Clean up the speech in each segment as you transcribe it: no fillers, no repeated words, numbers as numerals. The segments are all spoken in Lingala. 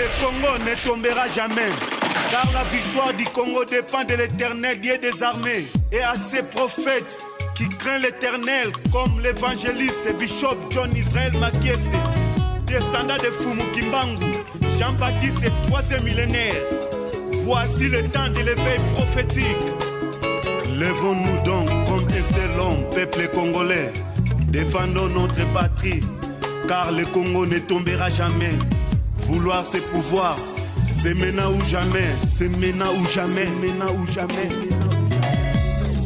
Le Congo ne tombera jamais, car la victoire du Congo dépend de l'Éternel, Dieu des armées, et à ses prophètes qui craignent l'Éternel, comme l'évangéliste Bishop John Israel Makiese, descendant de Fumu Kimbangu, Jean-Baptiste et troisième millénaire. Voici le temps de l'éveil prophétique. Lèvons-nous donc comme un seul homme, peuple congolais. Défendons notre patrie, car le Congo ne tombera jamais. Vouloir c'est pouvoir, c'est maintenant ou jamais, c'est maintenant ou jamais, maintenant ou jamais.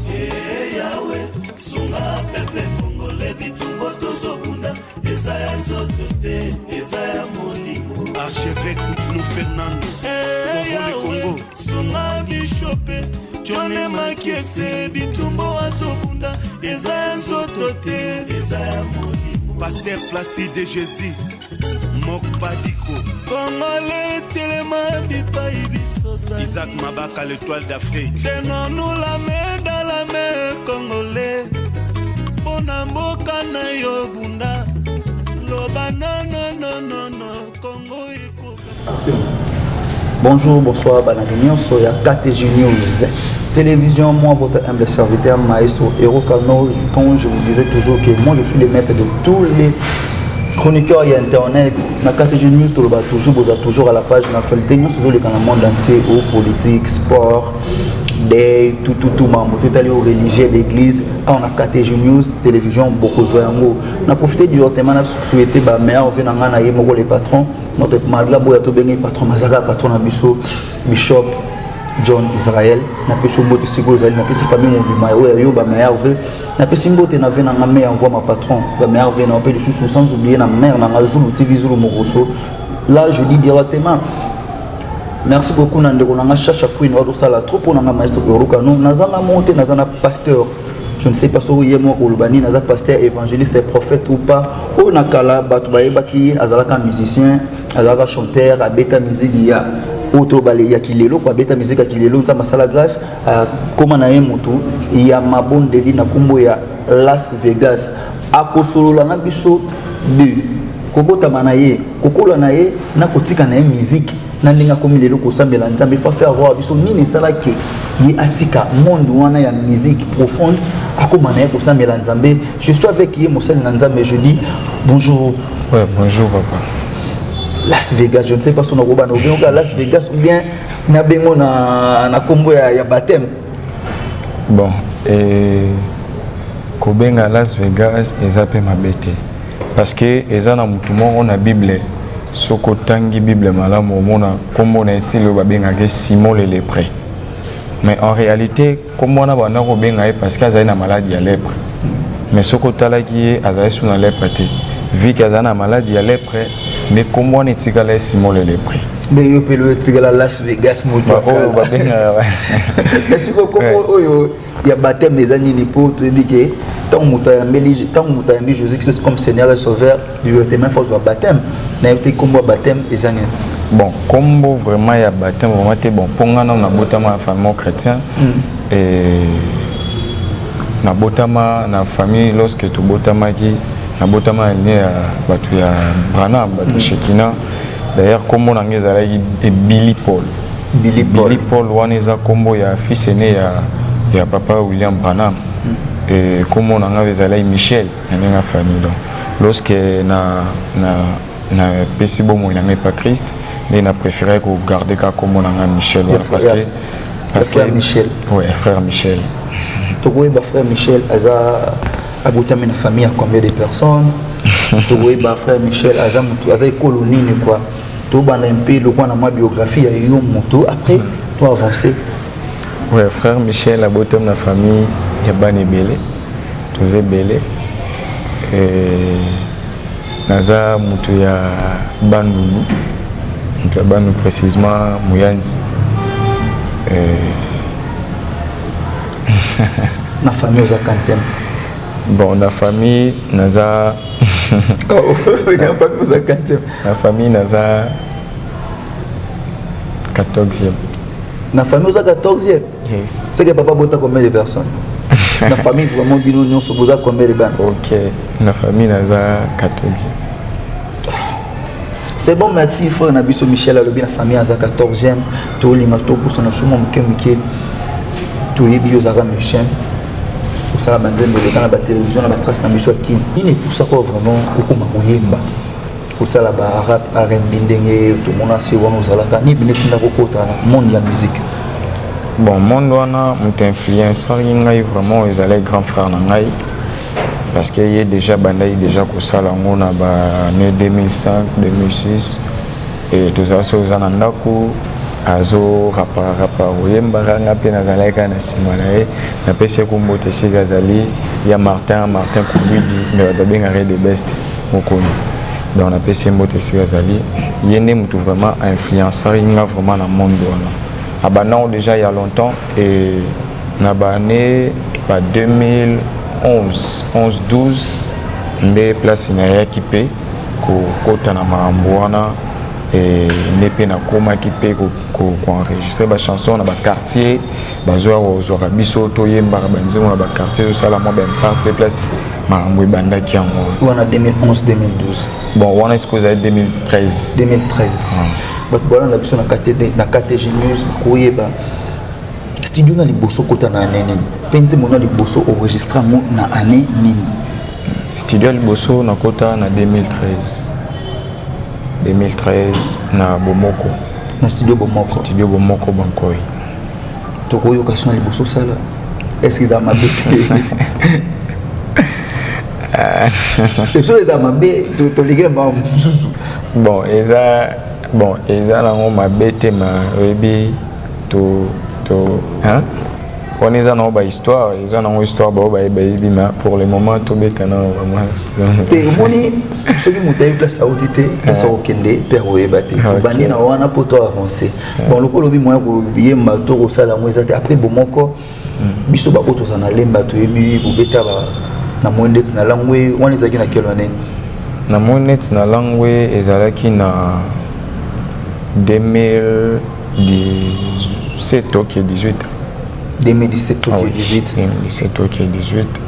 Eh Yahweh, sunga peuple congolais bitumbo tozobunda, Ezaya nzotote, Ezaya molimo. Archevêque Koutounou Fernando, eh Yahweh, sunga bishope, John Makiese bitumbo azobunda, Ezaya nzotote, Ezaya molimo. Pasteur Placide Jésus, Mokpadiko, Congolais telema bipai bisosa. Isaac Mabaka, l'étoile d'Afrique. Tenons-nous la main dans la main, Congolais. Pona mboka na yo bunda. Loba non, Congo iko. Bonjour, bonsoir, Banagignon, Soya KTG News. Télévision, moi, votre humble serviteur, maestro Héros Kano. Comme je vous disais toujours que moi, je suis le maître de tous les chroniqueurs et internet. Na KTG News, vous êtes toujours à la page d'actualité. Nous sommes dans le monde entier, au politique, sport, day, tout, membre, tout aller au religieux, l'église. On a KTG News, télévision, beaucoup de gens. On a profité du hôtel, on a souhaité que meilleur venir les patrons. Notre malgré le patron Mazaka, patron Abisso, Bishop John Israel, na peso mbote siko zali na pesi famille mobima yo ba merve na pesi mbote na vena na mère envoie ma patron ba merve na pe sous sans oublier na mère na Zulu TV Zulu Mokoso. Là je dis directement merci beaucoup na ndeko na chacha queen wa sala trop pour na maestro Orokano nazanga monter nazana pasteur. Je ne sais pas si vous êtes Olubani, naza pasteur, évangéliste, prophète ou pas. On a kala batu baeba ki azalaka musicien, azalaka chanteur, abeta musique ya auto balé ya kilelo kwa beta musique ya kilelo nzamba sala grâce comme na yemoto ya mabonde li na kumbo ya Las Vegas akosolola na biso de kobota manaye kokola na ye na kotika na musique na ndinga komi lelo kosambela nzambe fa faire voir biso nini sala ke ye atika monde wana ya musique profonde akoma na ye kosambela nzambe. Je suis avec ye mosali na nzambe. Je dis bonjour. Ouais, bonjour papa. Las Vegas, je ne sais pas si on a robano ou bien Las Vegas ou bien na bengo na combo ya baptême. Bon, et kobenga Las Vegas ezape mabete parce que ezana mutu moko na Bible soko tangi Bible malamu omona kombo na etilo babenga ke Simon le lépreux. Mais en réalité comme on a bana kobenga parce que azali na maladie ya lèpre. Mais soko talaki azali sous na lèpre te. Vu qu'il y a une maladie à lèpre, mais comment on est égal à Simon le lépreux? Mais il peut le égal à Las Vegas, mon Dieu. Est-ce que comment il y a baptême des années pour te dire que tant que tu as mis Jésus-Christ comme Seigneur et Sauveur, il y a même fois baptême. Mais il y a comment baptême des années. Bon, comme vraiment il y a baptême, vraiment c'est bon. Pour nous, on a botama famille chrétien et na botama na famille lorsque tu botama qui na botama ni batu ya Branham batu Shekina. D'ailleurs comme on a ngezala Billy Paul waneza kombo ya fils aîné ya papa William Branham et comme on a ngezala Michel na famille donc lorsque na pesibo mo ina pas Christ mais na préféré ko garder comme on a Michel parce que Michel frère Michel Togo ba frère Michel aza abotami na famille à combien de personnes? Togo ba frère Michel aza mutu aza colonie quoi. To bana un peu le quoi na ma biographie ya yo moto après toi avancer. Ouais, frère Michel abotami na famille ya bani belé. Toze belé et naza mutu ya Bandundu. Mutu ya Bandundu précisément Muyanzi. Na famille aux quantième. Bon, la famille naza oh, c'est la famille aux quantième. La famille naza 14e. La famille aux 14e. Yes. C'est que papa bota combien de personnes? La famille vraiment bino non se posa combien de bandes? OK. La famille naza 14e. C'est bon, merci frère Nabiso Michel à la famille à 14e. Tout le monde pour son assommant Mickey. Tout le monde Michel. Pour ça, la télévision, la trace Nabiso qui. Il n'est pour ça pas vraiment au Mamouyemba. Pour ça, la arabe, R&B, tout le monde a ses aux alaka. Ni bien c'est le monde de la musique. Bon, mon doana m'a influencé vraiment ils allaient grand frère nangai parce qu'il y a déjà bandai déjà que ça là on a né 2005 2006 et tout ça sur zanandaku azo rapa oyemba nga pe na zaleka na simanae na pese ko mbote sigazali ya Martin Kubidi mais ba benga re de best mokonzi donc na pese mbote sigazali yene mutu vraiment influencé nga vraiment na monde doana. Ah bah non, déjà il y a longtemps et na bané bah 2011 12 des places na équipé ko kota na mamboana et nepe na koma équipé ko enregistrer ba chanson na ba quartier ba zo biso to yemba banzemo na ba quartier ça la mo ben part des places mambo banda ki yango on a 2011 2012 bon on a ce que ça 2013 But voilà la personne na KTG News koyeba studio na liboso kota na nene penze mona liboso enregistrement na année nini studio liboso na kota na 2013 na Bomoko na studio Bomoko Bankoi to koyo occasion liboso sala est-ce que dans ma bête te so eza mabe to ligera ba bon eza na ngoma bete ma webi to hein on eza na ba histoire eza na histoire ba bima pour le moment to beta na vraiment te moni soki mutayi place audité place okende père oyebate bandi na wana poto avancer bon lokolo bi moya ko yemba to ko sala ngweza te après Bomoko biso ba poto za na lemba to yebi ko beta ba na mondet na langwe wana ezaki na quelle année na mondet na langwe ezalaki na 2017 ok 18 2017 ok 18 2017 ok 18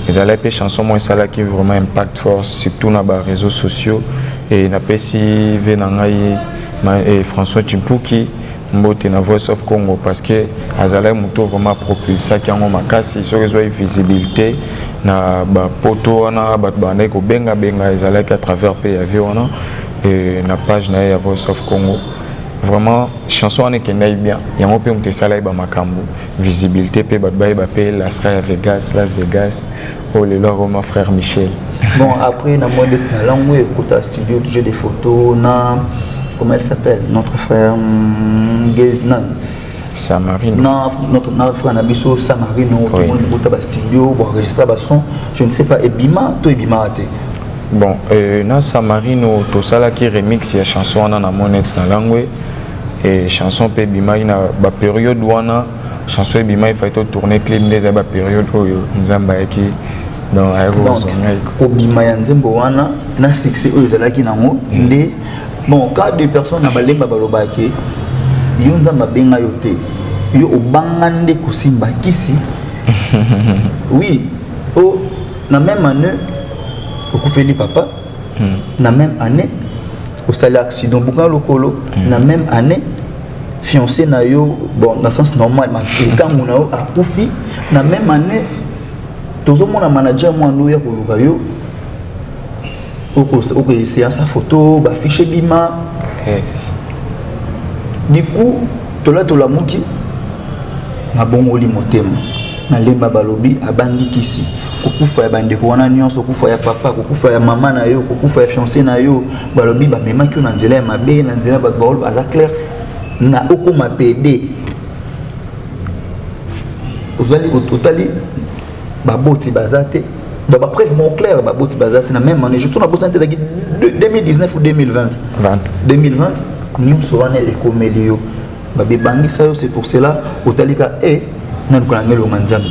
ils allaient faire chanson moi ça là qui vraiment impact fort surtout dans les réseaux sociaux et na pesi venangai et François Chimpuki mbote na Voice of Congo parce que azalai muto vraiment propulsé qui en makasi sur les visibilité na ba poto na ba bandai ko benga ezalai à travers PAV wana et la page na Voice of Congo vraiment chanson est bien il y a un peu de ça là makambo visibilité pe ba Las Vegas oh le leur mon frère Michel bon après na mode na langue écoute studio toujours des photos na comment elle s'appelle notre frère Geznan Samarino non notre frère Nabiso Samarino tout le monde écoute ba studio pour enregistrer ba son je ne sais pas Ebima to Ebima até. Bon, na Samarino to sala qui remix ya chanson na monette na langue et chanson pe bima ina ba période wana chanson bima il faut tourner clip des ba période oyo nzamba yaki dans aéro zongai ko bima ya nzembo wana na succès oyo zalaki nango nde bon cas de personnes na balemba balobaki yo nzamba benga yo te yo obangande kosimba kisi oui oh na même année au Feli papa la même année au salaire accident beaucoup lokolo la même année fiancé na yo bon dans sens normal mais quand on a akufi la même année tout le monde manager moi ndo ya koluka yo oko séance photo ba fiche bima du coup to la muki na bongoli motema na lemba balobi abangi kisi kokufa ya bandeko wana nyonso kokufa ya papa kokufa ya mama na yo kokufa ya fiancé na yo balobi ba memaki na nzela ya mabe na nzela ba baol baza clair na okoma PD ozali otali baboti bazate ba preuve mon clair baboti bazate na même année je suis na bosante de 2019 ou 2020 nyonso wana ekomeli yo babe bangi ça c'est pour cela otalika na kolangelo nzambe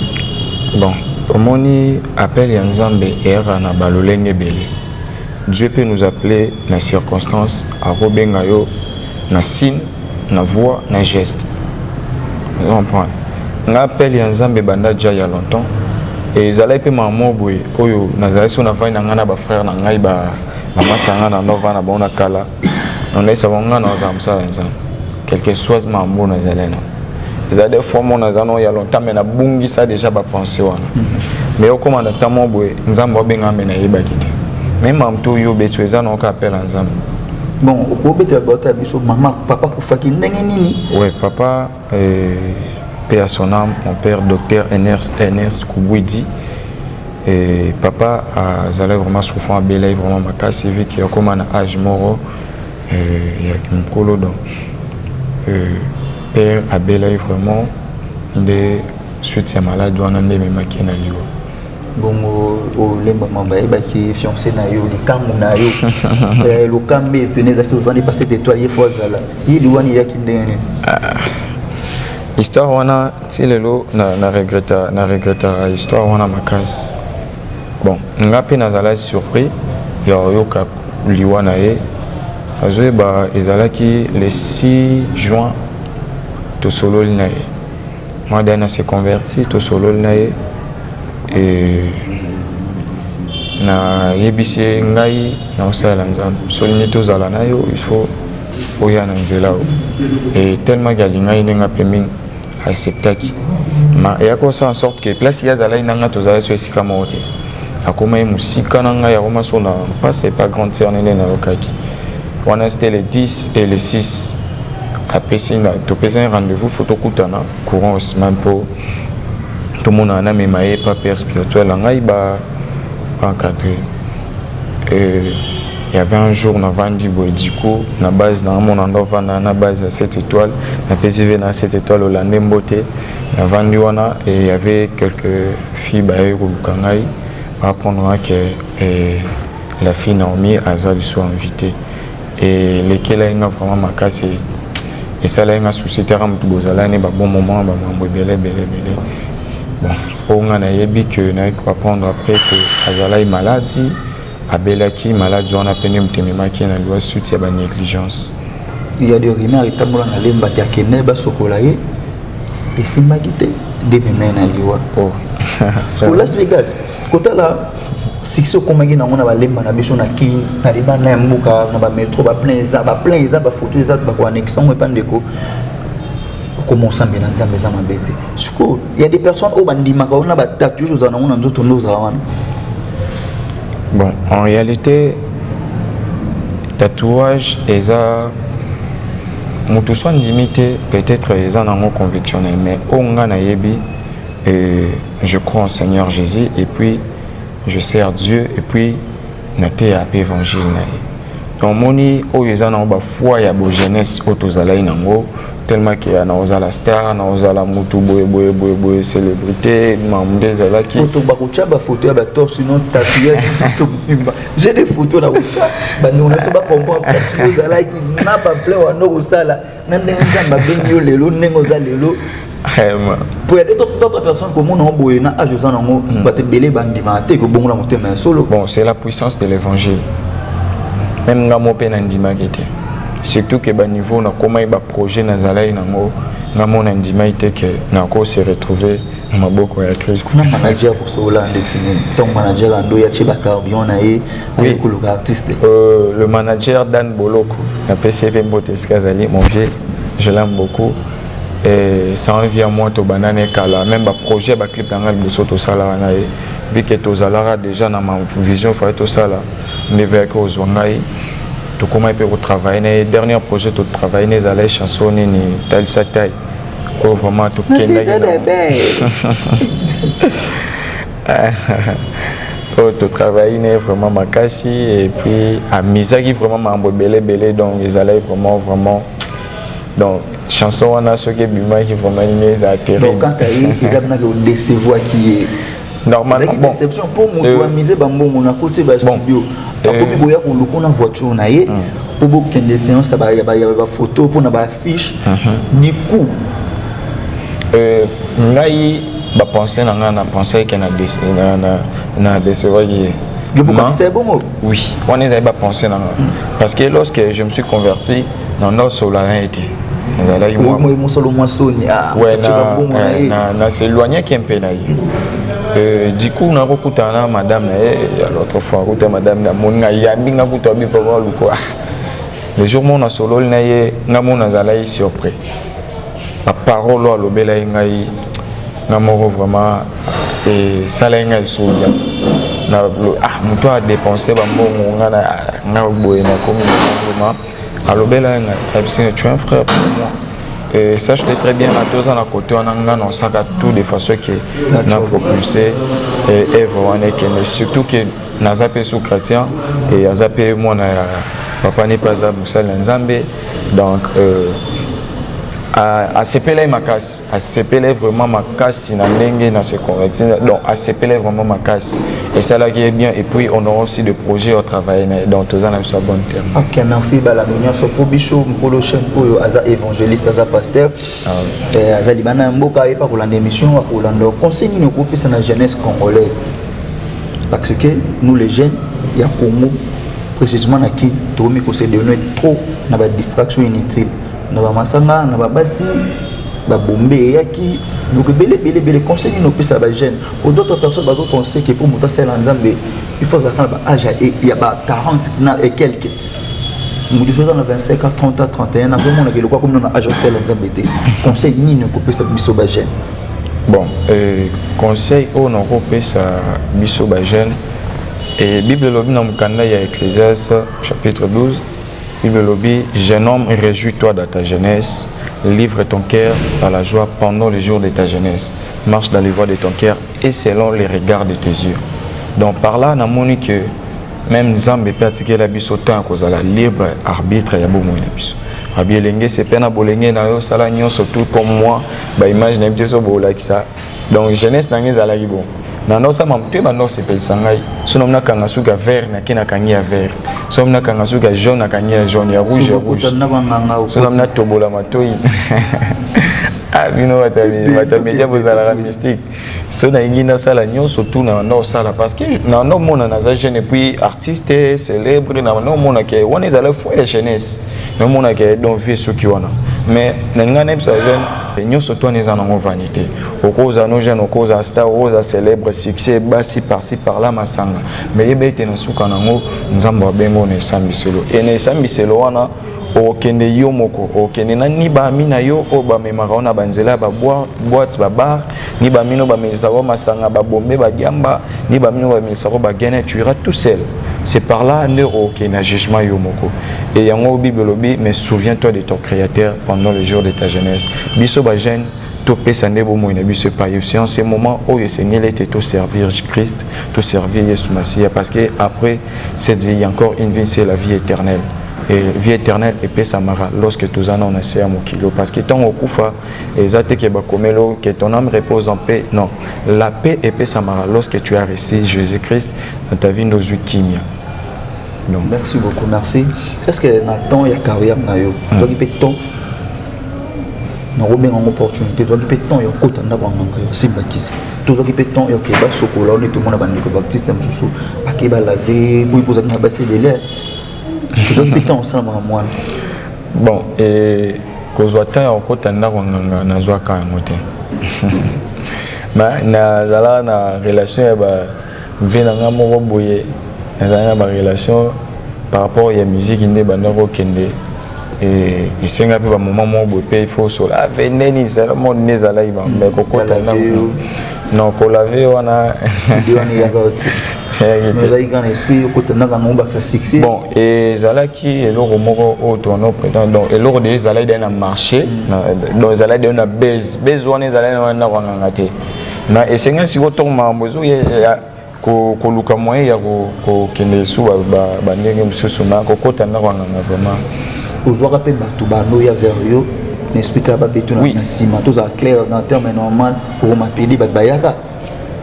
bon omoni appel ya nzambe era na balolenge belé Dieu peut nous appeler na circonstance à robenga yo na signe na voix na geste on comprend nga appel ya nzambe banda déjà il y a longtemps et zala pe maman boy oyo nazali so na vai na ngana ba frère na ngai ba mama sanga na nova na bona kala on est savant dans ça quelque chose m'a bon dans zelena ça des fois mon azano il y a longtemps mais na bungi ça déjà ba penser wana mais au comment notamment boy nzambo benga mena yebakite même am to yo betu ezana on appelle nzambo bon au betu ba biso maman papa kufaki ndenge nini ouais papa paix à son âme mon père docteur Ernest Koubouidi et papa a zalé vraiment souffrant à Belay vraiment ma casse vu qu'il y a comme un âge mort il y a une colo donc père a Belay vraiment des suite malade on a des maquines à lui bon au lemba mamba e ba ki fiancé na yo likambo na yo le kambe pene za souvent passer d'étoiles fois zala il wani ya kindene histoire wana tilelo na regretta histoire wana makasi bon ngapi nazala surpris ya yoka liwana e azoe ba ezalaki le 6 juin to solo linae moi dana s'est converti to solo linae et na yebisi ngai na osala nzambe solini tozala na yo il faut oya na nzela et tellement galingai nenga peming acceptaki ma yako ça en sorte que place ya zala inanga tozala so esika mote akoma musika nanga ya roma sona pas c'est pas grande sœur nene na okaki wana c'était le 10 et le 6 après singa to pesa rendez-vous photo kutana courant Osman po tout le monde a un même pas père spirituel en aïba encadré et il y avait un jour on a vendu du coup na base dans mon endroit na base à 7 étoiles na PCV na 7 étoiles au Landemboté na vendu wana et il y avait quelques filles baï ou kangai apprendre que la fille Naomi Azali soit invitée et lesquels a vraiment ma casse et ça là il a suscité un bozala ne ba bon moment ba mambo belé bon on a yebi que na ko apprendre après que Azala est malade abelaki malade on a peine mtemema qui na loi suite ba négligence il y a des rumeurs itambola na lemba ya keneba sokola ye et c'est magité de memena liwa oh pour Las Vegas kota la six comme na ngona ba lemba na biso na ki na liba na mbuka na ba métro ba plein za ba photo za ba ko annexion et pandeko comment ça mbena nzambe za mabete suko il y a des personnes au bandima ka ona ba tatouage za na ngona nzoto ndoza wana. Bon, en réalité, tatouage, eza mutu soit limité, peut-être eza dans mon conviction, mais on a yebi, je crois en Seigneur Jésus et puis je sers Dieu et puis naté à l'évangile. Donc moni o eza na ba foi ya bo jeunesse otozala inango tellement qu'il y a la star, la mutu boye célébrité, mamde zalaki. Photo bakucha ba photo ya ba torse sinon tatouage tout. J'ai des photos là où ça, ba nous ne pas comprendre parce que zalaki na pas plein wa no sala, na ndenza ba benyo lelo nengo za lelo. Pour aider d'autres personnes comme on boye na ajoza nango ba te belé bandima te ko bongola motema solo. Bon, c'est la puissance de l'évangile. Même ngamo pe na ndima kete. Surtout que ba niveau na comment il ba projet na zalai nango ngamo na ndima ite que na ko se retrouver na maboko ya Christ. Kuna manager pour cela ndetini. Ton manager ando ya chiba carbion na e avec le artiste. Le manager Dan Boloko na PCV Mboteska Zali mon vieux, je l'aime beaucoup. Et ça en vient moi to banane kala même ba projet ba clip ngal boso to sala na e vu que to zalara déjà na ma vision fa to sala ne veut que aux wangai to comment il peut travailler les derniers projets to travailler les allées chansons ni tel sa taille oh vraiment to kenda oh to travailler vraiment makasi et puis à misaki vraiment mambo belé donc les allées vraiment donc chanson on a ce qui bima qui vraiment les a terrible donc quand ils ont une décevoir qui est normalement bon déception pour moi miser bambo mon à côté ba studio pour boya ko lokona voiture na ye pour beaucoup de séances ça ba photo pour na ba affiche du coup ngai ba penser na penser que na décevoir qui c'est bon oui on est pas penser parce que lorsque je me suis converti dans notre solar été na s'éloigner qui un peu là du coup on a recoutana madame l'autre fois madame na mona ya binga kuto bi pour le quoi le jour où on a solo na ye ngamo na zala surpris la parole à l'obéla ngai ngamo vraiment et ça là ngai soya na muto a dépensé ba mbongo na boye na comme vraiment à l'obéla ngai tu es un frère pour moi. Et ça, je sais très bien, à 2 ans à côté, on a saga tout de façon que on a propulsé et vraiment, surtout que nous avons zappé sous chrétien et nous avons zappé moi, papa n'est pas à Boussal Nzambe. Donc, à CPL ma casse, à CPL vraiment ma casse, si na dengue na se correcte. Donc, à CPL vraiment ma casse. Et ça là qui est bien. Et puis, on aura aussi des projets au travail dans tous les ans sur bon terme. Ok, merci. Balamignon, so pour Bichot, Mpolo Chempo, Aza évangéliste, Aza pasteur. Aza Libana Mboka et pas pour l'émission, pour l'ando. Conseil nous couper sur la jeunesse congolaise. Parce que nous les jeunes, il y a Congo, précisément à qui, tout le monde s'est donné trop dans la distraction inutile. Na ba masanga na ba basi ba bombe yaki donc bele conseil nous peut ça ba jeune pour d'autres personnes bazo penser que pour monter celle en Zambie il faut attendre ba âge et il y a ba 40 et quelques nous disons dans 25 à 30 à 31 na zomo na ke quoi comme na âge celle en Zambie conseil ni ne couper ça biso ba jeune bon conseil on couper ça biso ba jeune et Bible lobi na mukanda ya Ecclésiaste chapitre 12. Bible lobby, jeune homme, réjouis-toi de ta jeunesse, livre ton cœur dans la joie pendant les jours de ta jeunesse, marche dans les voies de ton cœur et selon les regards de tes yeux. Donc par là, on a montré que même Zambé pratiquer la biso tant à cause de la libre arbitre, il y a beaucoup de biso. Rabbi Elenge, c'est peine à bolenge na yo sala nyon surtout comme moi, bah image n'habite sur bola ça. Donc jeunesse n'angé zala bon. Nano sa mamtu bando sepel sangai sonom na kanga suka vert na kina kangia vert sonom na kanga suka jaune na kangia jaune ya rouge sonom na tobola matoi ah bino batameja bozala mystique so na ingina sala nyonso tout na no sala parce que na no mona na za jeune et puis artiste célèbre na no mona ke wona ezala foi ya jeunesse no mona ke donc vie ce qui wana mais nanga nem sa jeune nyonso to neza na vanité okoza no jeune okoza star okoza célèbre succès basi par-ci par-là masanga mais yebete na suka nango nzambo abengo na sambiselo et na sambiselo wana okende yo moko okende na ni ba mina yo o ba memaka ona banzela ba boîte ba bar ni ba mino ba melisa wa masanga ba bombe ba diamba ni ba mino ba melisa ba gene tu iras tout seul. C'est par là qu'il y a un jugement yomoko. Et il y a un Bible lobby, mais souviens-toi de ton Créateur pendant le jour de ta jeunesse. Biso ba jeune, topé sande bomo ina biso pa yo. C'est en ce moment où le Seigneur était tout servir Christ, tout servir Jésus Messie, parce que après cette vie, il y a encore une vie, c'est la vie éternelle. Et vie éternelle et paix samara lorsque tous en ont assez à mon kilo parce que tant au koufa et zate que bakomelo que ton âme repose en paix non la paix et paix samara lorsque tu as reçu Jésus-Christ dans ta vie nos kimia. Donc merci beaucoup merci. Est-ce que Nathan il y a carrière na yo toi qui peut temps na robin en opportunité toi qui peut temps yo kota na kwanga yo sympathiser toi qui peut temps yo ke ba sokola on tout le monde ba ndiko baptiste msusu akeba laver pour poser na bassin de l'air. Bon, et Kozwata encore tanda kwanga na zwaka ngote. Mais na zala na relation ya ba venanga moko boye, na ba relation par rapport à la musique inde bandako kende et senga pe ba moment mo boye il faut so la veneni zala mo nezala iba mais kokota na non ko laver wana bon et Zalaki et l'euro moko au tournoi donc et l'euro des Zalaki dans le marché dans Zalaki dans la besoin des Zalaki dans wangangate na et c'est si autant mambozo ya ko luka moyen ya ko kende su ba ndenge msusu na ko kota na wanganga vraiment aujourd'hui pe batu ba no ya vers yo n'explique pas betu na sima tout ça clair dans terme normal pour ma pedi ba bayaka.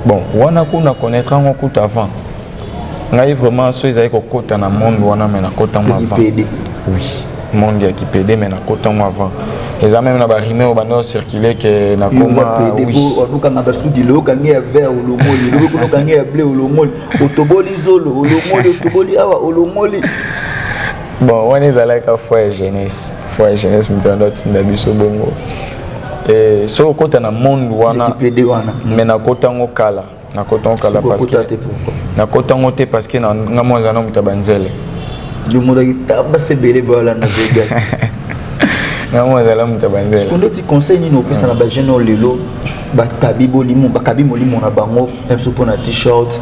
Bon, wana kuna connaître en coup avant. Ngai vraiment ceux ils ko kota na monde wana mais na kota moi avant. Oui, monde qui PD mais na kota moi avant. Les amis na ba rimé au bando circuler que na koma oui. On nous quand ba sugi lo kangi vert ou lo moli, lo ko kangi bleu ou lo moli, otoboli zolo, ou lo moli, otoboli awa ou lo moli. Bon, on est allé à foi jeunesse me pendant na biso bongo. Et so kota na monde wana mais na kota ngokala parce que na kota ngote parce que na ngamo zana mutabanzele Le monde a tabassé belé bala na Vegas. Non, moi là mutabanze. Ce qu'on dit conseil ni no pesa na ba jeune lelo ba kabibo limo ba kabimo limo na bango même so pour na t-shirt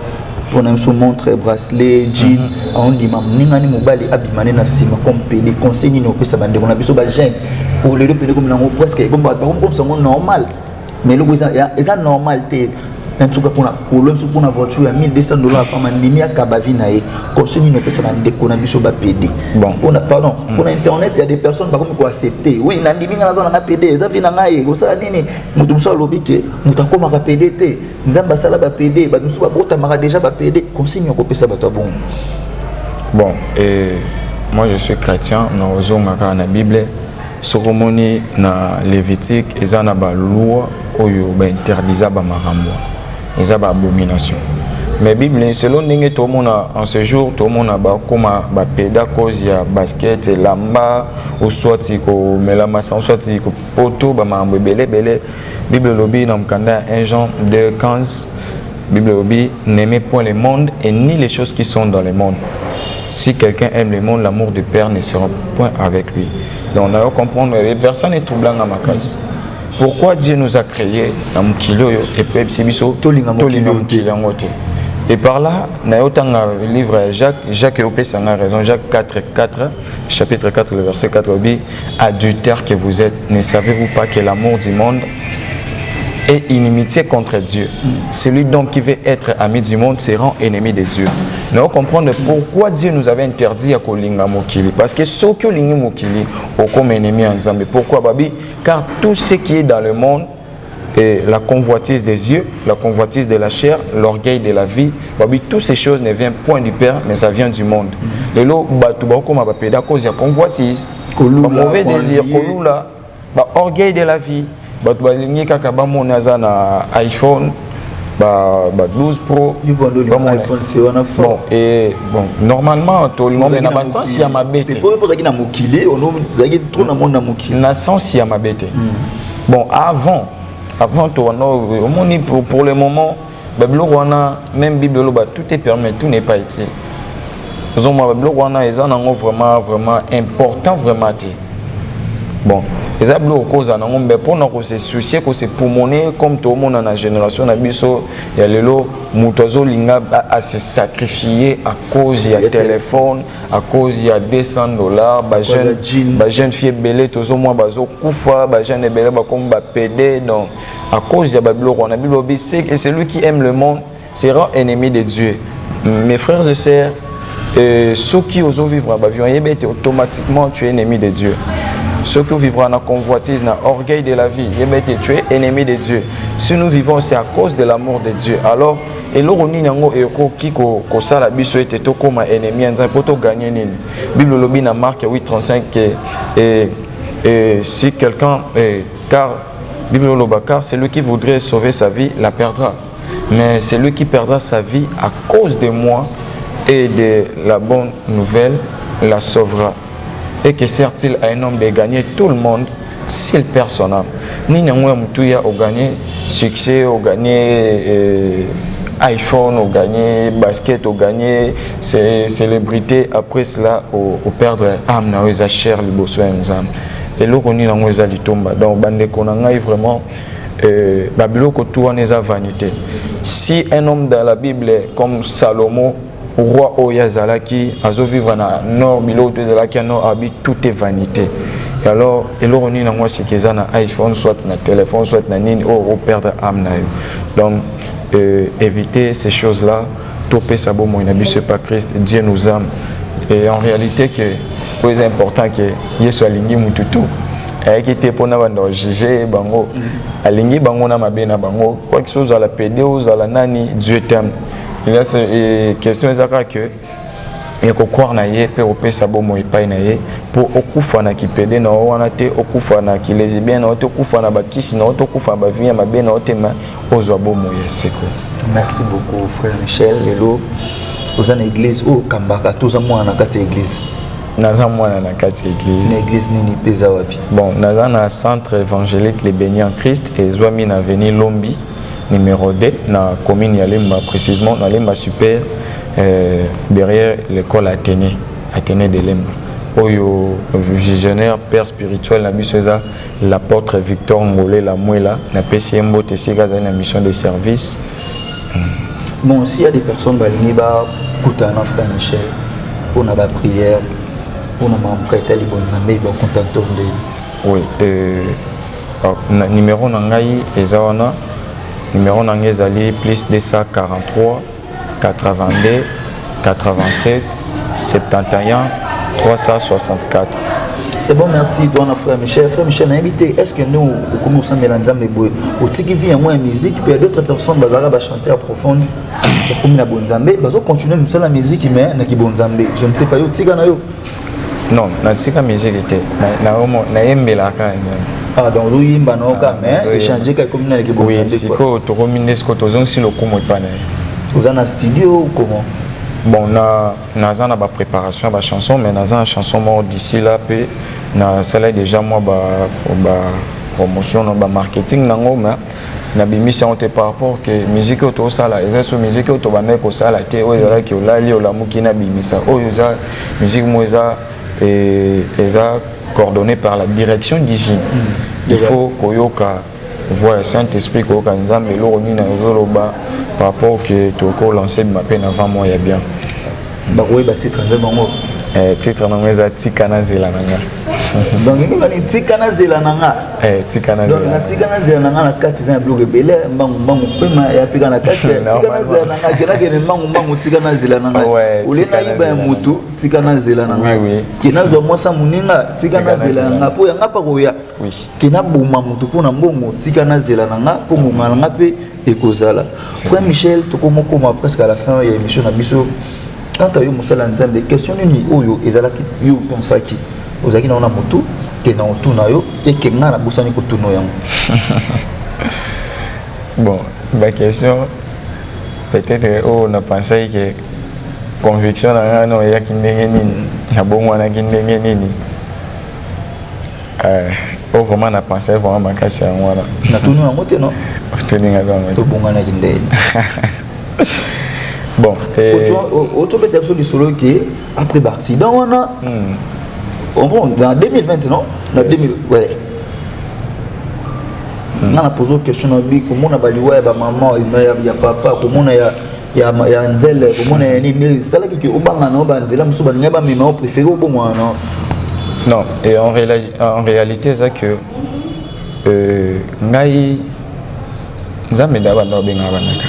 pour na so montre bracelet jean on dit mam ninga ni mobali abimane na sima comme pédé conseil ni no pesa bande on a biso ba jeune pour les deux pédé comme nango presque comme ça normal mais le ça normalité même si pour une voiture à $1200 par mandimi à Kabavina et conseil ni no pesa bande qu'on a biso ba pédé bon pardon pour internet il y a des personnes par contre qui accepter oui nandimi nga za na pédé ça vina ngai ko ça nini mutu muso lobike mutu akoma ka pédé te nzamba sala ba pédé ba muso ba bota mara déjà ba pédé conseil ni ko pesa ba to bon bon et moi je suis chrétien na ozonga na Bible sokomoni na Lévitique ezana ba loi oyo ba interdisa ba marambo eza ba abomination mais Bible selon ndenge tout le monde en ce jour tout le monde ba koma ba peda cause ya basket lamba ou soit ko melama sans soit ko poto ba marambo belé Bible lobi na mkanda 1 Jean 2:15 Bible lobi n'aimez point le monde et ni les choses qui sont dans le monde. Si quelqu'un aime le monde, l'amour du Père ne sera point avec lui. Donc on a comprendre le verset est troublant à ma case. Pourquoi Dieu nous a créés dans Mukilo et puis Sibiso et par là, dans le livre Jacques Eopé a raison, Jacques 4:4, chapitre 4, le verset 4, dit adultère que vous êtes, ne savez-vous pas que l'amour du monde et inimitié contre Dieu. Celui donc qui veut être ami du monde se rend ennemi de Dieu. Nous allons comprendre pourquoi Dieu nous avait interdit à Kolinga Mokili. Parce que ceux qui ont Lingi Mokili ont comme ennemi ensemble. Pourquoi, Babi? Car tout ce qui est dans le monde, et la convoitise des yeux, la convoitise de la chair, l'orgueil de la vie, Babi, toutes ces choses ne viennent point du Père, mais ça vient du monde. Et là, comme à cause de la convoitise, mauvais désir, orgueil de la vie. Balingi kaka bamonaza na iPhone 12 Pro iPhone c'est on a bon et bon normalement tout le monde na ba sens ya mabete pour na mokili on zaki trop na monde na mokili na sens ya mabete bon avant tout on pour le moment même Bible tout est permis tout n'est pas utile nous on Bible ils en vraiment important vraiment bon les ablos cause en ngombe pour nous se soucier que c'est pour monnaie comme tout le monde dans la génération na biso ya lelo mutozo linga à se sacrifier à cause du téléphone à cause il y a $200 ba jeune fille belé tozo moi bazo kufa ba jeune belé ba comme ba pédé donc à cause ya babilo on a bilobi c'est que celui qui aime le monde sera ennemi de Dieu. Mes frères et sœurs, ceux qui osent vivre à Bavion, automatiquement tu es ennemi de Dieu. Ceux qui vivent dans la convoitise, dans l'orgueil de la vie, tu es ennemi de Dieu. Si nous vivons, c'est à cause de l'amour de Dieu. Alors, et l'oroni nango eko kiko kosala biso ete to koma ennemi nza poto gagner nini. Bible lobi na Marc 8:35 et si quelqu'un car Bible loba car celui qui voudrait sauver sa vie la perdra. Mais celui qui perdra sa vie à cause de moi et de la bonne nouvelle la sauvera. Et que sert-il à un homme de gagner tout le monde s'il perd son âme? Ni n'importe mutuya au gagner succès, au gagner iPhone, au gagner basket, au gagner célébrité. Après cela, au perdre âme, na oza cher les besoins âme. Et là on est dans oza litomba. Donc bande konanga vraiment babiloko tout en eza vanité. Si un homme dans la Bible comme Salomon roi Oyazalaki, azo vivre na nord bilo Oyazalaki nord habite tout est vanité. Et alors on est dans moi c'est que ça na iPhone soit na téléphone soit na nini au perdre âme na. Donc éviter ces choses là, topé sabo mo n'abuse pas Christ, Dieu nous aime. Et en réalité que c'est important que Yesu alingi mututu. Et qui était pour nous juger bango alingi bango na mabena bango quoi que chose à la pédé ou à la nani Dieu t'aime. Il y a ces questions ezaka que et ko croire na ye pe opé sabo mo ipai na ye pour okufa na kipédé na wana te okufa na kilésibien na okufa na bakisi na okufa ba vie mabena otema ozwa bomo yeseko. Merci beaucoup frère Michel lelo ozana église o kambaka toza mwana kati église. Naza mwana na kati église. Une église nini peza wapi? Bon, naza na centre évangélique Les Bénis en Christ et Zwami na avenue Lombi numéro 2 na commune ya Lemba précisément na Lemba super derrière l'école Athénée Athénée de Lemba. Oyo visionnaire père spirituel na biso eza l'apôtre Victor Ngolé la Mouela na PCMBO Tessiga na mission de service. Bon, s'il y a des personnes qui ont frère Michel pour la prière, pour la oui, numéro nangai ezawana numéro nangai ezali plus 243 82 87 71 364. C'est bon, merci, toi, frère Michel. Frère Michel, invité, est-ce que nous, comme nous sommes mélangeants, au Tiki vit en moins musique, puis il y a d'autres personnes qui vont chanter à profond, comme la Bonzambé, ils vont continuer à faire la musique, mais il y a Bonzambé. Je ne sais pas, Tika na yo. Non, na Tika musique était. Na yembela ka. Ah, donc lui, il va mais échanger comme il y a Bonzambé. Oui, si ko to komine sko to zong si lo kumo pa na. Vous en a studio ou comment? Bon, naza na ba préparation ba chanson, mais naza chanson moi d'ici là pe na celle déjà moi ba promotion ba marketing nango mais na bimission te par rapport que musique auto sala eza so musique auto ba ko sala te o ezala ki olali olamuki na bimisa o eza musique mo eza coordonnée par la direction divine. Il faut koyoka voix Saint-Esprit koyoka nzambe lo ni na zoloba par rapport que tu as lancé ma peine avant moi, il y a bien. Bah oui, bah titre titre non eza tikana zela nanga. Donc il va ni tikana zela nanga. Tikana zela. Donc tikana zela nanga la carte c'est un bloc belé mbangu pema ya pika na carte tikana zela nanga kila kene mbangu tikana zela nanga. Ulena iba mutu tikana zela nanga. Oui. Kina zo mosa muninga tikana zela nanga po ya ngapa koya. Oui. Kina buma mutu po na mbongo tikana zela nanga po ngonga nanga pe ekozala. Frère Michel tokomoko presque à la fin il y a émission na biso. Quand tu as eu Moussala Nzambe, question ni oyo ezalaki yo pensaki ozaki na ona moto ke na otuna yo et ke nga na busani ko tuno yango. Bon, ma question peut-être on a pensé que conviction na no ya kindenge nini na bongo na kindenge nini oh vraiment na pensé vraiment makasi ya ngwana na tuno yango te non tuni nga ngwana to bonga na kindenge. Bon, autre peut-être sur le solo qui après l'accident on a bon dans 2020 non dans 2000 ouais on a posé une question à lui comment on a baliwa ba maman il y a papa comment on ya nzele comment on a ni ça là qui au banga no ba nzela musu ba ngaba mais moi préféré au bon moi non et en réalité c'est que ngai nzambe daba no benga banaka.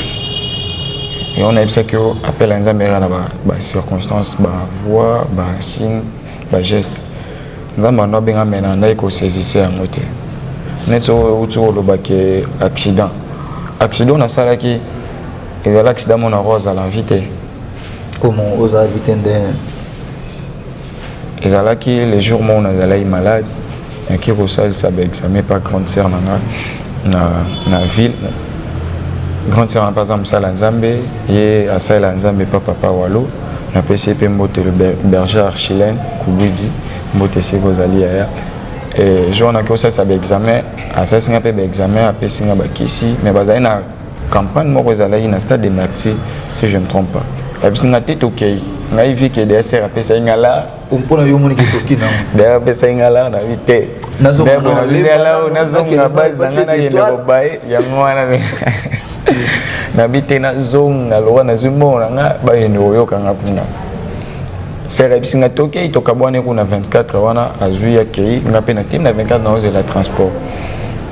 Et on a dit que appel à Nzambe na ba circonstances, ba voix, ba signe, ba geste. Nzambe na benga mena na ko saisir en moté. Neto autour le baké accident. Accident na sala ki et l'accident mon rose à l'invité. Comment aux invités et là qui les jours mon allait malade et qui reçoit ça examen par grande sœur na ville. Grande sœur par exemple ça la Nzambe et à ça la Nzambe papa Walo na PCP mbote le berger archilène Kubidi mbote si vous alliez et jour na ko ça examen à ça singa pe examen après singa bakisi mais bazali na campagne moko ezalaki na stade de Maxi si je ne me trompe pas et puis singa tete OK ngai vi que DSR après ça ingala mpona yo moni kitoki na d'ailleurs après ça ingala na vite nazo na base ngana yenda kobaye ya mwana na bite na zong na loa na zumbo nga ba yendo yoka nga kuna sera bisinga toke itoka bwana kuna 24 wana azui ya kei nga pe na team na 24 na oze la transport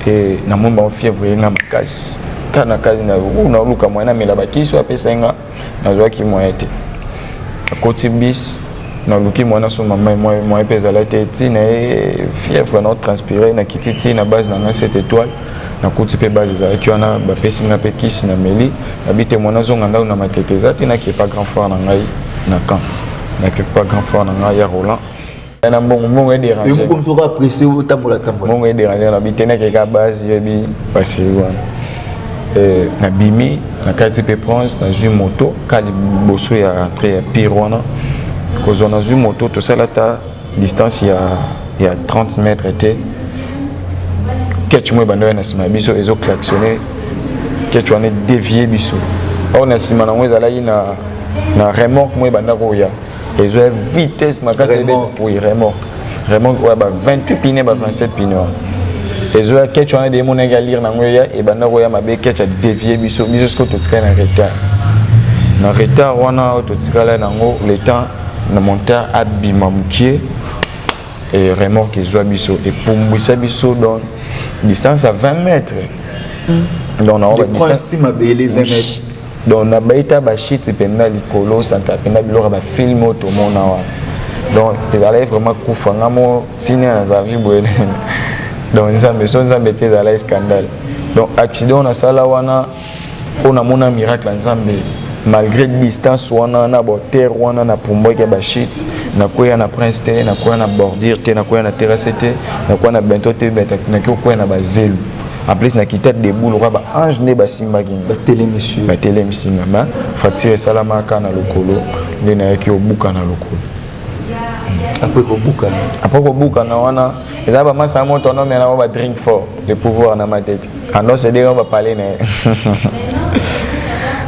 et na momba on fièvre nga makasi kana kazi na una luka mwana mela bakiso apesa nga na zwa ki moyete koti bis na luki mwana so mama moi pesa la tete na fièvre na transpirer na kititi na base na 7 étoiles na kuti pe base za ki wana ba pesi na pe kisi na meli habite mwana zonga ndau na matete za te na ki pas grand frère na ngai na camp na ki pas grand frère na ngai ya Roland na mbongo e déranger et comme ça apprécier au tambola mbongo e déranger na habite na ki ka base yebi passer wana na bimi na kati pe prince na ju moto kali boso ya rentrer ya pirwana ko zona ju moto to sala ta distance ya 30 mètres était ketch moi bando na sima biso ezo klaxonner ketch on est dévié biso on a sima na moi ezala na remorque moi banda ko ya Et je vitesse ma casse oui remorque. Remorque ouais 28 pneus 27 pneus. Et je que tu as des monnaies à lire dans ngoya et bana ngoya mabe que tu as dévié biso jusqu'au tout cas en retard. Na retard wana tout cas là nango le temps na monteur abima mukie et remorque zo biso et pour mbisa biso dans distance à 20 mètres. Donc on va distance 20 mètres. Donc na baita ba shit penda likolo santa penda bilora ba film auto mona wa. Donc ils allaient vraiment kufa ngamo signe na za vibwele. Donc nzambe te za la scandale. Donc accident na sala wana on a mona miracle nzambe malgré distance wana na bo terre wana na pumbo ke ba shit na koya na prince te na koya na bordure te na koya na terrasse te na koya na bento te na koya na ba zelu. En plus na kita debout le ba ange ne ba simba ki ba télé monsieur ba télé misima ma fracture salama kana lokolo ne na yaki obuka na lokolo après ko buka na wana eza ba masa moto no mena ba drink for le pouvoir na ma tête ando se dire on va parler na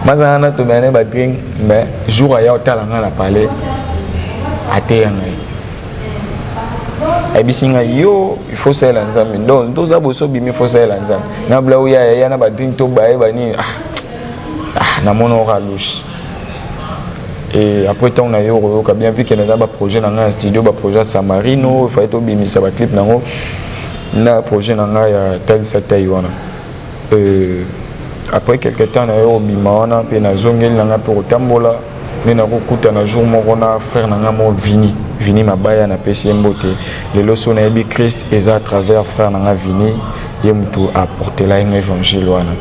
masa na to mena ba drink mais jour ya otala na parler ateyanga ebisinga yo il faut ça la nzambe donc tous aboso bimi faut ça la nzambe na bla ya na ba drink to ba ni na mono ralouche et après tant na yo ka bien vu que na ba projet na un studio ba projet Samarino il fallait to bimi ça ba clip nango na projet na ya tag sa taïwana après quelque temps na yo bima wana pe na zongeli na pour tambola ni na kokuta na jour moko na frère na ngamo Vini mabaya na pesi mbote lelo so na yebi Christ eza à travers frère na Vini ye mutu apporter la évangile wana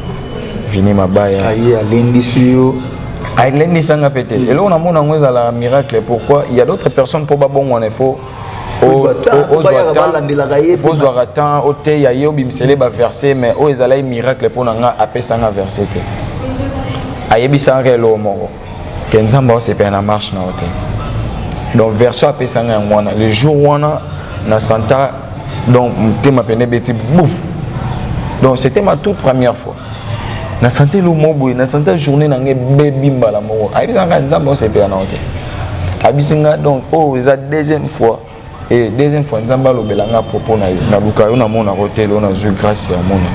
Vini mabaya ayi alendi suyo alendi sanga pété et là on a mona ngweza la miracle pourquoi il y a d'autres personnes pour ba bon wana faut aux attend au te ya yo bimsele ba verset mais o ezala miracle pour nga apesanga verset te ayebi sanga lo moko kenzamba c'est pas na marche na hotel. Donc version apesanga ngwana le jour wana na santa donc tema pene beti boum. Donc c'était ma toute première fois. Na santé lo mobo na santé journée na nge bebimba la moko. Abisanga nzamba c'est pas na hotel. Abisinga donc oh eza deuxième fois et deuxième fois nzamba lo belanga propos na luka yo na mona hotel on a eu grâce à mona.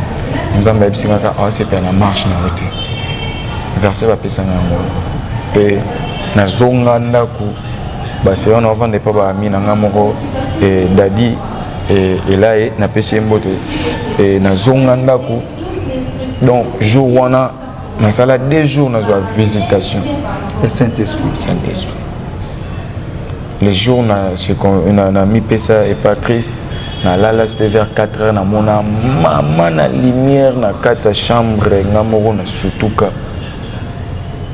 Nzamba abisinga ka c'est pas na marche na hotel. Verset apesanga ngwana. Et na zonga ndako basi on va vendre pas ba mina ngamoko et dadi et là na pesi mbote et na zonga ndako donc jour wana na sala 2 jours na zo visitation le Saint-Esprit les jours na c'est qu'on a mis pesa et pas Christ na là c'était vers 4h na mona mama na lumière na kata chambre ngamoko na sutuka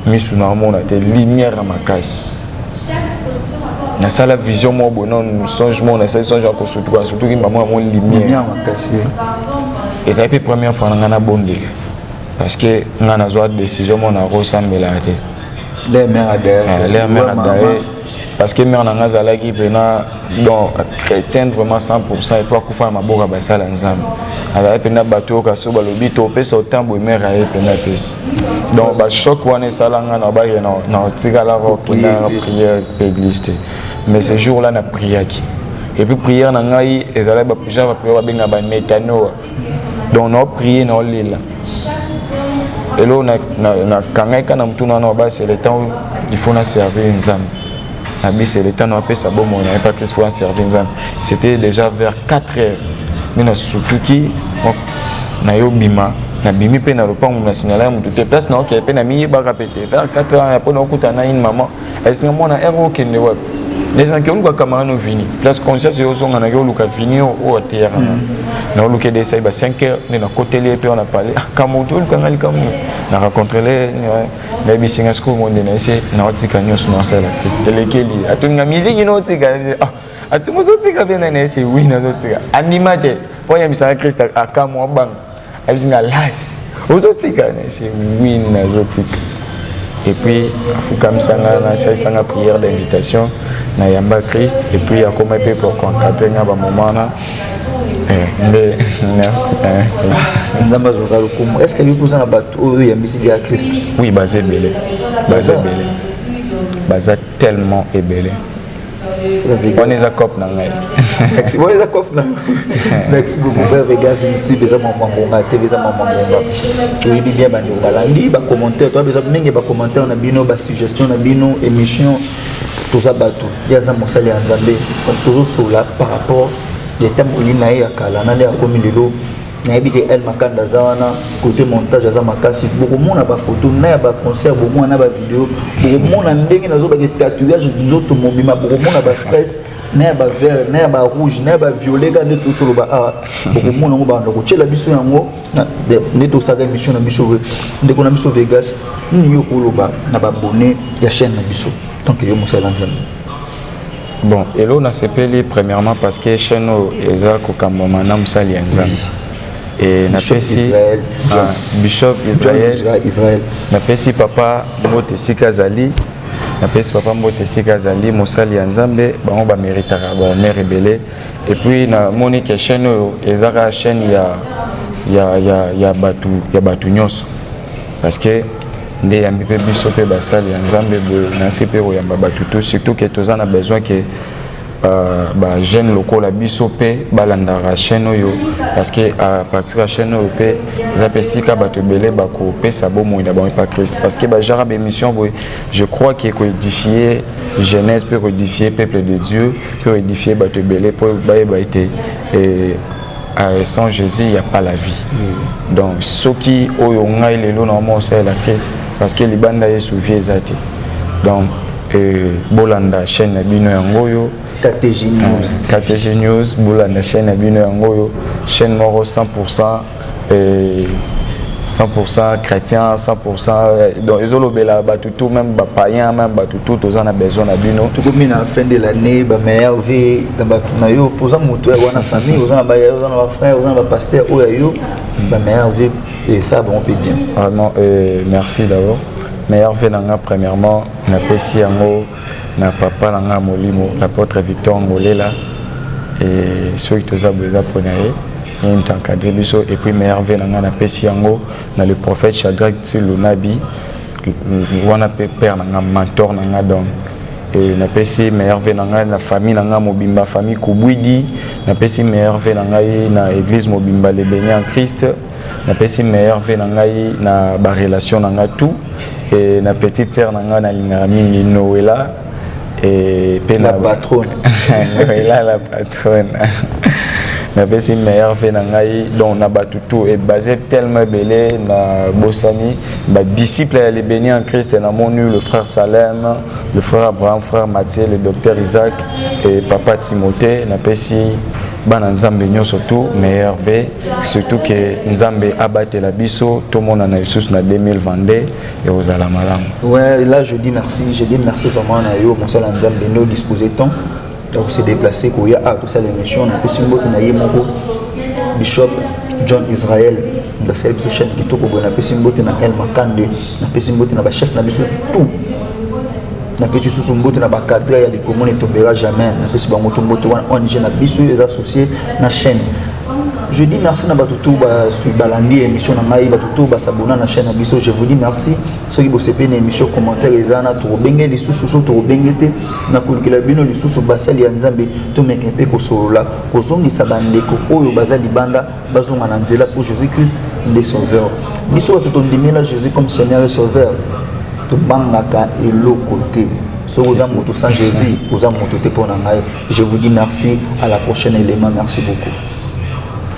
misu na mona te lumière à ma casse na sala vision mo bonon changement na ça songe encore surtout qui maman mon lumière ma casse et ça fait première fois na bondé parce que na na zo décision mon na ressemble là te les mères derrière parce que mère na ngazala qui pena donc chrétien vraiment 100% et toi kufa maboka basala nzambe ala pena bato ka so balobi to pesa otambo mère a pena pesa donc ba choc wana salanga na ba na tika la prière église mais ce jour là na prière qui et puis prière na ngai ezala ba prière ba benga ba metano donc on prier na lila et là na kangai kana mtuna na ba c'est le temps il faut na servir nzambe c'est le temps on appelle ça bon on n'avait pas Christ faut en servir c'était déjà vers 4h mais na sutuki na yo bima na bimi pe na lopango na signala mutu te place na OK pe na mi ba répéter vers 4h après na okuta na une maman elle s'est mona ero ke ne wa les gens qui ont le camarade no vini place conscience yo zonga na yo luka vini au terre na luka de ça ba 5h na côté les pe on a parlé kamoto luka ngali kamu na rencontrer les na bisinga school monde na ese na otika nyoso na sala Christ elekeli atunga musique ino otika atumo otika bien na ese oui na otika animate poya misala Christ akamwa bang abisinga las ozotika na ese oui na otika et puis comme ça na sanga prière d'invitation na yamba Christ et puis à comment peut pour encadrer na ba moment na est-ce que vous avez un Christ? Oui, basé belé. Basé tellement ébélé. On est à cop nangai. Merci. On est à cop nangai. Merci beaucoup frère Vegas. Si besoin maman TV besoin maman oui bien bandi balandi ba commentaire toi besoin mingi ba commentaire na bino ba suggestion na bino émission tout ça bateau. Il y a ça mosali Nzambe comme toujours sur là par rapport les thèmes olina ya kala na ya komi lelo. Nayebi que elle makanda zawana côté montage za makasi beaucoup mona ba photo na ba concert beaucoup mona ba vidéo beaucoup mona ndenge nazo ba tatouage nzoto mobima beaucoup mona ba stress na ba vert na ba rouge na ba violet ga neto to ba beaucoup mona ngo ba ndoko tshela biso yango neto saga émission na biso ndeko na biso Vegas ni yo koloba na ba abonné ya chaîne na biso tant que yo mosala Nzambe. Bon, et là on a sepelé premièrement parce que chaîne eza ko kambama na musali Nzambe. Et Bishop Israël. Napesi papa Mbote Sikazali. Napesi papa Mbote Sikazali Mosali Nzambe bango ba mérite ba mère rebelle. Et puis na Monique chaîne ezaka chaîne ya batu nyonso. Parce que ndé ya mpe biso pe basali Nzambe na sepero ya batu tout surtout que tozana besoin que ba jeune locaux la bisope balandara chaîne oyo parce que à partir de la chaîne oyo pe zapesika bato belé bako pesa bomo ina ba pas Christ parce que ba jara émission je crois qu'il faut édifier jeunesse peut édifier peuple de Dieu peut édifier bato belé pour ba été et sans Jésus il y a pas la vie donc ceux qui oyo ngai lelo na mo c'est la Christ parce que libanda yesu vie zati donc bolanda chaîne na bino yangoyo KTG News KTG News bolanda chaîne na bino yangoyo chaîne moro 100% 100% chrétien 100% donc ezolobela batutu même ba païen même batutu tozana besoin na bino tout comme na fin de l'année ba meilleur vie dans ba na yo posa moto wana famille ozana ba yo ozana ba frère ozana ba pasteur oyo ba meilleur vie et ça bon peut bien vraiment merci d'abord meilleur vie nanga premièrement na pesi yango na papa nanga molimo l'apôtre Victor Ngolela et ceux qui toza boza ponaye une encadré biso et puis meilleur vie nanga na pesi yango na le prophète Shadrach Tsilunabi wana pe père nanga mentor nanga donc et na pesi meilleur vie nanga na famille nanga mobimba famille Kubwidi na pesi meilleur vie nanga na église mobimba les bénis en Christ na pesi meilleur vie nanga na ba relation nanga tout et na petite sœur nanga na linga mingi Noëlla et la patronne Noëlla la patronne na pesi meilleur vie nanga donc na batutu et basé tellement belé na Bossani ba disciple les bénis en Christ na monu le frère Salem le frère Abraham frère Mathieu le docteur Isaac et papa Timothée na pesi bana Nzambe nyonso tout meilleur vie surtout que Nzambe abatté la biso tout le monde en a Jesus na 2022 et aux alamalam. Ouais, là je dis merci vraiment na yo mon seul Nzambe no disposer temps donc c'est déplacé ko ya tout ça l'émission na pesi mbote na yemoko Bishop John Israël dans cette chaîne qui to ko na pesi mbote na El Makande na pesi mbote na ba chef na biso tout na petit sous mbote na ba cadre ya les communes tombera jamais na pesi bango to mbote wana ONG na biso les associés na chaîne. Je dis merci na batutu ba sur balandi émission na ngai batutu ba s'abonner na chaîne na biso je vous dis merci ceux qui bossepé na émission commentaire ezana to benge les sous to bengete na kulikela bino les sous basali ya Nzambe to meke pe ko solola ko zongi sabandeko oyo bazali banda bazonga na nzela pour Jésus-Christ le sauveur biso to tondimela Jésus comme Seigneur et sauveur to bangaka et le côté so aux amours sans Jésus aux amours te pour na ngai je vous dis merci à la prochaine élément merci beaucoup.